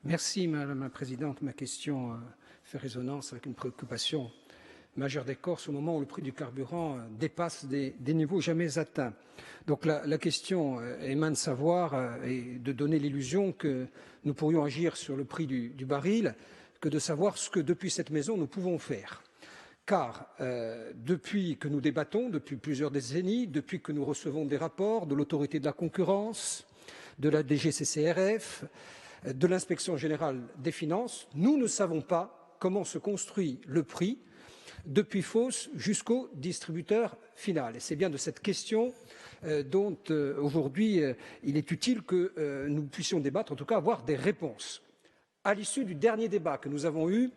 Merci Madame la Présidente. Ma question fait résonance avec une préoccupation majeure des Corses au moment où le prix du carburant dépasse des niveaux jamais atteints. Donc la question émane de savoir et de donner l'illusion que nous pourrions agir sur le prix du baril, que de savoir ce que depuis cette maison nous pouvons faire. Car depuis que nous débattons, depuis plusieurs décennies, depuis que nous recevons des rapports de l'autorité de la concurrence, de la DGCCRF, de l'inspection générale des finances, nous ne savons pas comment se construit le prix depuis Fos jusqu'au distributeur final. Et c'est bien de cette question dont aujourd'hui il est utile que nous puissions débattre, en tout cas avoir des réponses. À l'issue du dernier débat que nous avons eu,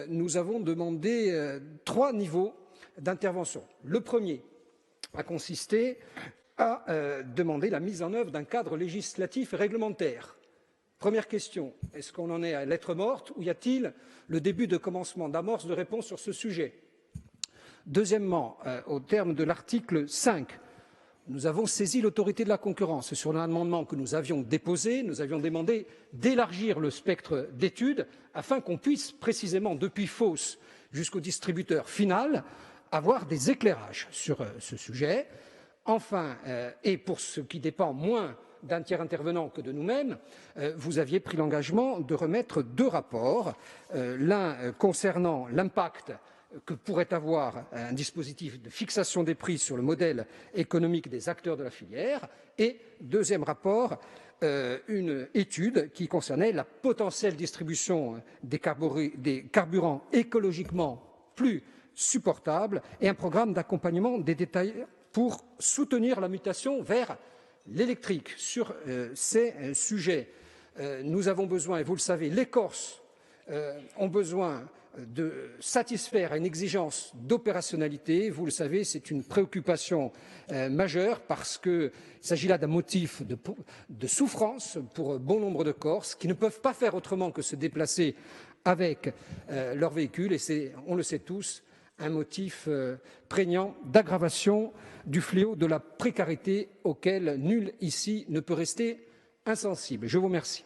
nous avons demandé 3 niveaux d'intervention. Le premier a consisté à demander la mise en œuvre d'un cadre législatif et réglementaire. Première question, est-ce qu'on en est à lettre morte ou y a-t-il le début de commencement d'amorce de réponse sur ce sujet? Deuxièmement, au terme de l'article 5, nous avons saisi l'autorité de la concurrence sur un amendement que nous avions déposé. Nous avions demandé d'élargir le spectre d'études afin qu'on puisse précisément, depuis Fos jusqu'au distributeur final, avoir des éclairages sur ce sujet. Enfin, et pour ce qui dépend moins d'un tiers intervenant que de nous-mêmes, vous aviez pris l'engagement de remettre 2 rapports, l'un concernant l'impact que pourrait avoir un dispositif de fixation des prix sur le modèle économique des acteurs de la filière et, deuxième rapport, une étude qui concernait la potentielle distribution des carburants écologiquement plus supportables et un programme d'accompagnement des détaillants pour soutenir la mutation vers l'électrique. Sur ces sujets, nous avons besoin, et vous le savez, les Corses ont besoin de satisfaire à une exigence d'opérationnalité. Vous le savez, c'est une préoccupation majeure parce qu'il s'agit là d'un motif de souffrance pour bon nombre de Corses qui ne peuvent pas faire autrement que se déplacer avec leur véhicule et c'est, on le sait tous, un motif prégnant d'aggravation du fléau de la précarité auquel nul ici ne peut rester insensible. Je vous remercie.